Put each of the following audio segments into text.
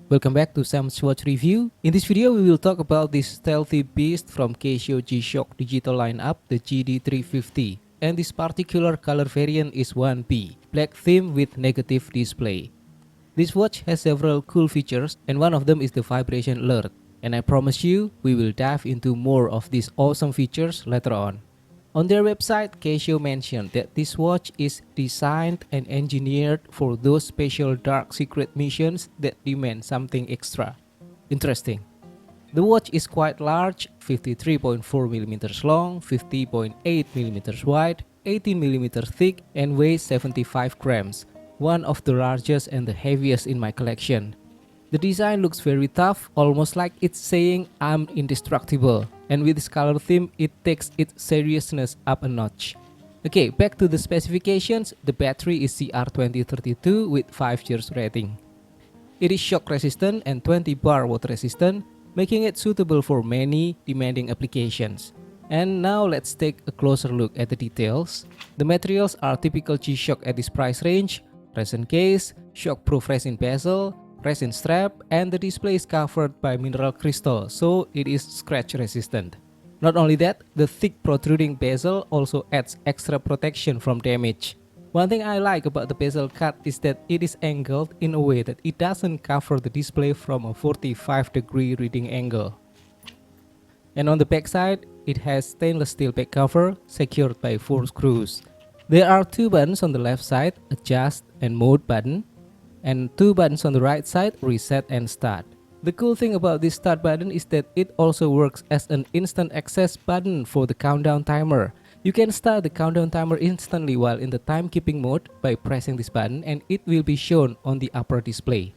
Welcome back to Sam's Watch Review. In this video, we will talk about this stealthy beast from Casio GShock digital lineup, the GD350. And this particular color variant is 1B, black theme with negative display. This watch has several cool features, and one of them is the vibration alert. And I promise you, we will dive into more of these awesome features later on. On their website, Casio mentioned that this watch is designed and engineered for those special dark secret missions that demand something extra. Interesting. The watch is quite large, 53.4mm long, 50.8mm wide, 18mm thick, and weighs 75 grams, one of the largest and the heaviest in my collection. The design looks very tough, almost like it's saying I'm indestructible. And with this color theme, it takes its seriousness up a notch. Okay, back to the specifications. The battery is CR2032 with 5 years rating. It is shock resistant and 20 bar water resistant, making it suitable for many demanding applications. And now let's take a closer look at the details. The materials are typical GShock at this price range: resin case, shock-proof resin bezel, resin strap, and the display is covered by mineral crystal, so it is scratch resistant. Not only that, the thick protruding bezel also adds extra protection from damage. One thing I like about the bezel cut is that it is angled in a way that it doesn't cover the display from a 45-degree reading angle. And on the back side, it has stainless steel back cover secured by 4 screws. There are 2 buttons on the left side, adjust and mode button, and 2 buttons on the right side, reset and start. The cool thing about this start button is that it also works as an instant access button for the countdown timer. You can start the countdown timer instantly while in the timekeeping mode by pressing this button, and it will be shown on the upper display.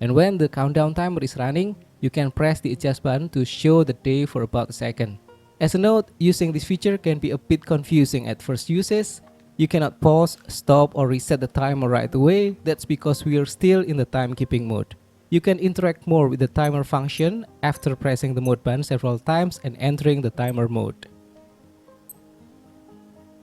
And when the countdown timer is running, you can press the adjust button to show the day for about a second. As a note, using this feature can be a bit confusing at first uses. You cannot pause, stop, or reset the timer right away. That's because we are still in the timekeeping mode. You can interact more with the timer function after pressing the mode button several times and entering the timer mode.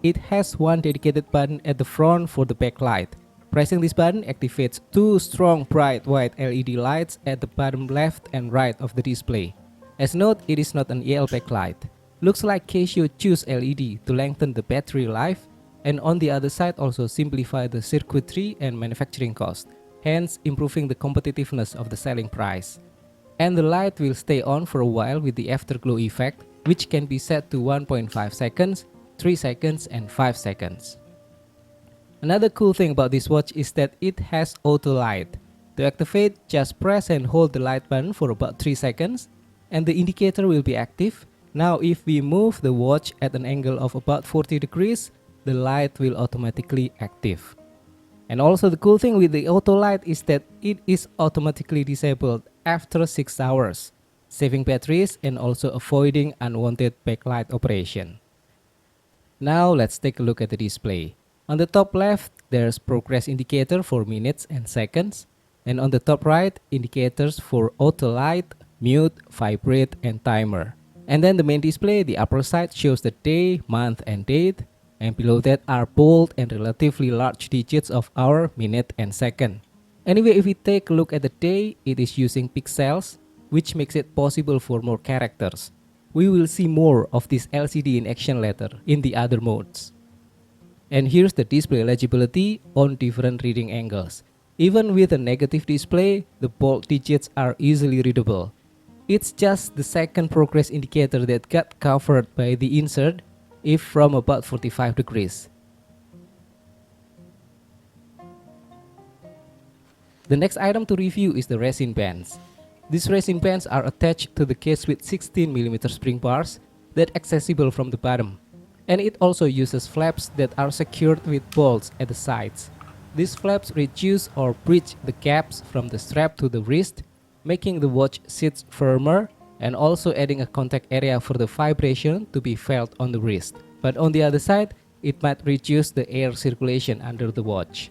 It has one dedicated button at the front for the backlight. Pressing this button activates 2 strong bright white LED lights at the bottom left and right of the display. As note, it is not an EL backlight. Looks like Casio chose LED to lengthen the battery life, and on the other side also simplify the circuitry and manufacturing cost, hence improving the competitiveness of the selling price. And the light will stay on for a while with the afterglow effect, which can be set to 1.5 seconds, 3 seconds, and 5 seconds. Another cool thing about this watch is that it has AutoLight. To activate, just press and hold the light button for about 3 seconds, and the indicator will be active. Now if we move the watch at an angle of about 40 degrees, the light will automatically active. And also the cool thing with the AutoLight is that it is automatically disabled after 6 hours, saving batteries and also avoiding unwanted backlight operation. Now let's take a look at the display. On the top left, there's progress indicator for minutes and seconds, and on the top right, indicators for AutoLight, mute, vibrate, and timer. And then the main display, the upper side, shows the day, month, and date. And below that are bold and relatively large digits of hour, minute, and second. Anyway, if we take a look at the day, it is using pixels, which makes it possible for more characters. We will see more of this LCD in action later in the other modes. And here's the display legibility on different reading angles. Even with a negative display, the bold digits are easily readable. It's just the second progress indicator that got covered by the insert, if from about 45 degrees. The next item to review is the resin bands. These resin bands are attached to the case with 16mm spring bars that accessible from the bottom. And it also uses flaps that are secured with bolts at the sides. These flaps reduce or bridge the gaps from the strap to the wrist, making the watch sit firmer and also adding a contact area for the vibration to be felt on the wrist. But on the other side, it might reduce the air circulation under the watch.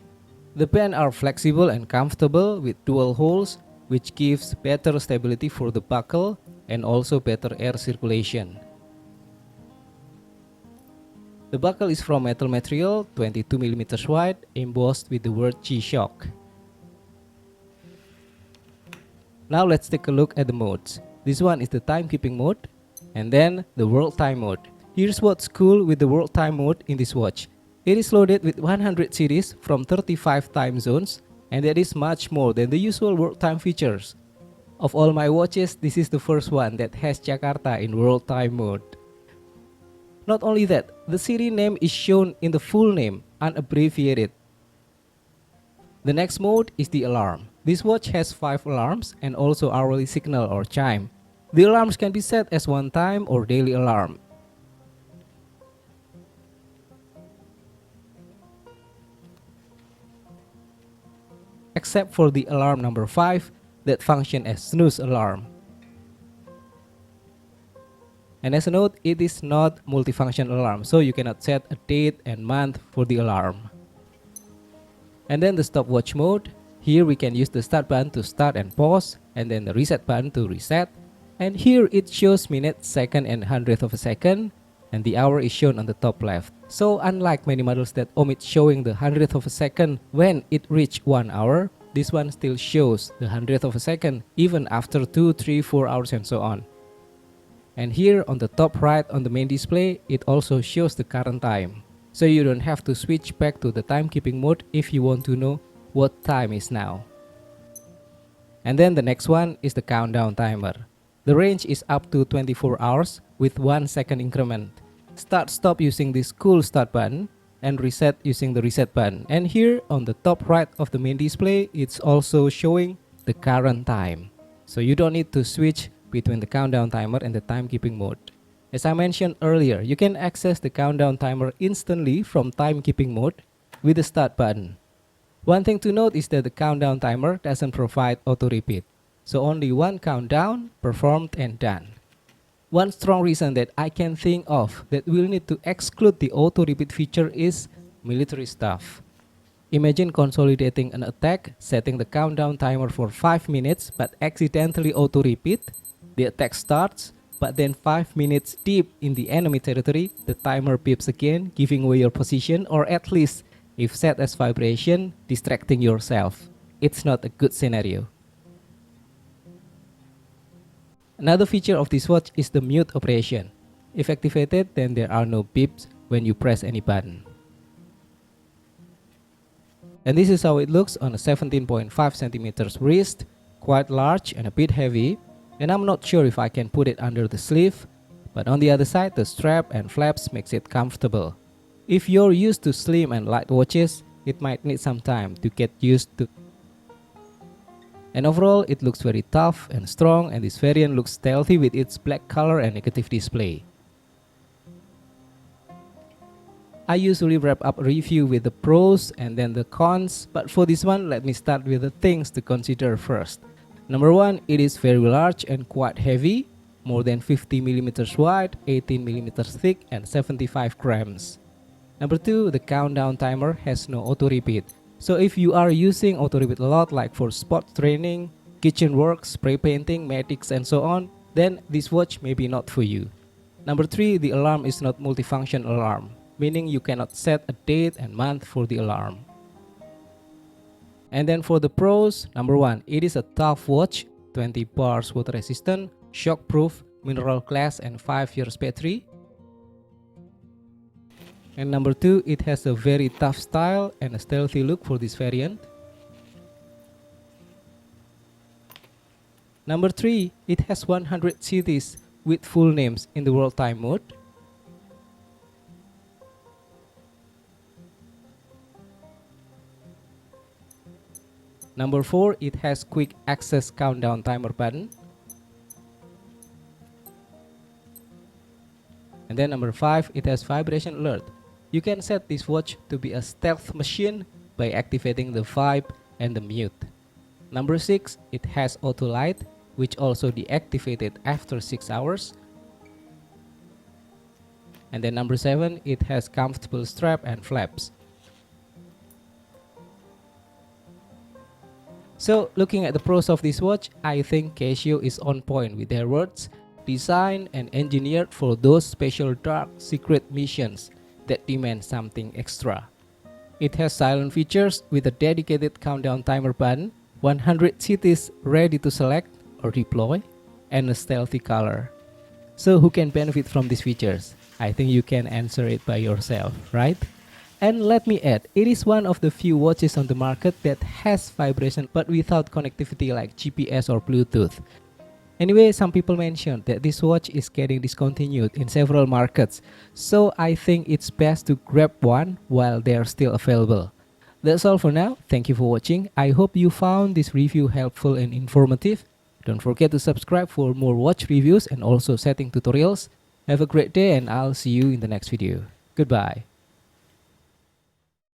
The bands are flexible and comfortable with dual holes, which gives better stability for the buckle and also better air circulation. The buckle is from metal material, 22mm wide, embossed with the word GShock. Now let's take a look at the modes. This one is the timekeeping mode, and then the world time mode. Here's what's cool with the world time mode in this watch. It is loaded with 100 series from 35 time zones, and that is much more than the usual world time features. Of all my watches, this is the first one that has Jakarta in world time mode. Not only that, the series name is shown in the full name, unabbreviated. The next mode is the alarm. This watch has 5 alarms and also hourly signal or chime. The alarms can be set as one time or daily alarm. Except for the alarm number 5 that function as snooze alarm. And as a note, it is not multifunction alarm, so you cannot set a date and month for the alarm. And then the stopwatch mode. Here we can use the start button to start and pause, and then the reset button to reset. And here it shows minute, second, and hundredth of a second, and the hour is shown on the top left. So unlike many models that omit showing the hundredth of a second when it reached 1 hour, this one still shows the hundredth of a second even after 2, 3, 4 hours and so on. And here on the top right on the main display, it also shows the current time. So you don't have to switch back to the timekeeping mode if you want to know what time is now. And then the next one is the countdown timer. The range is up to 24 hours with 1 second increment. Stop using this cool start button and reset using the reset button. And here on the top right of the main display, it's also showing the current time. So you don't need to switch between the countdown timer and the timekeeping mode. As I mentioned earlier, you can access the countdown timer instantly from timekeeping mode with the start button. One thing to note is that the countdown timer doesn't provide auto repeat, so only one countdown performed and done. One strong reason that I can think of that will need to exclude the auto repeat feature is military stuff. Imagine consolidating an attack, setting the countdown timer for 5 minutes but accidentally auto repeat. The attack starts, but then 5 minutes deep in the enemy territory, the timer beeps again, giving away your position, or at least, if set as vibration, distracting yourself. It's not a good scenario. Another feature of this watch is the mute operation. If activated, then there are no beeps when you press any button. And this is how it looks on a 17.5cm wrist, quite large and a bit heavy. And I'm not sure if I can put it under the sleeve, but on the other side the strap and flaps makes it comfortable. If you're used to slim and light watches, it might need some time to get used to. And overall it looks very tough and strong, and this variant looks stealthy with its black color and negative display. I usually wrap up a review with the pros and then the cons, but for this one let me start with the things to consider first. Number 1, it is very large and quite heavy, more than 50mm wide, 18mm thick, and 75 grams. Number 2, the countdown timer has no auto repeat. So if you are using auto repeat a lot, like for sport training, kitchen work, spray painting, medics and so on, then this watch may be not for you. Number 3, the alarm is not multifunction alarm, meaning you cannot set a date and month for the alarm. And then for the pros, number 1, it is a tough watch, 20 bars water resistant, shock proof, mineral glass, and 5 years battery. And number 2, it has a very tough style and a stealthy look for this variant. Number 3, it has 100 cities with full names in the world time mode. Number 4, it has quick access countdown timer button. And then number 5, it has vibration alert. You can set this watch to be a stealth machine by activating the vibe and the mute. Number 6, it has AutoLight, which also deactivated after 6 hours. And then number 7, it has comfortable strap and flaps. So looking at the pros of this watch, I think Casio is on point with their words, designed and engineered for those special dark secret missions. that demand something extra. It has silent features with a dedicated countdown timer button, 100 cities ready to select or deploy, and a stealthy color. So who can benefit from these features? I think you can answer it by yourself, right? And let me add, it is one of the few watches on the market that has vibration but without connectivity like GPS or Bluetooth. Anyway, some people mentioned that this watch is getting discontinued in several markets, so I think it's best to grab one while they're still available. That's all for now. Thank you for watching. I hope you found this review helpful and informative. Don't forget to subscribe for more watch reviews and also setting tutorials. Have a great day and I'll see you in the next video. Goodbye.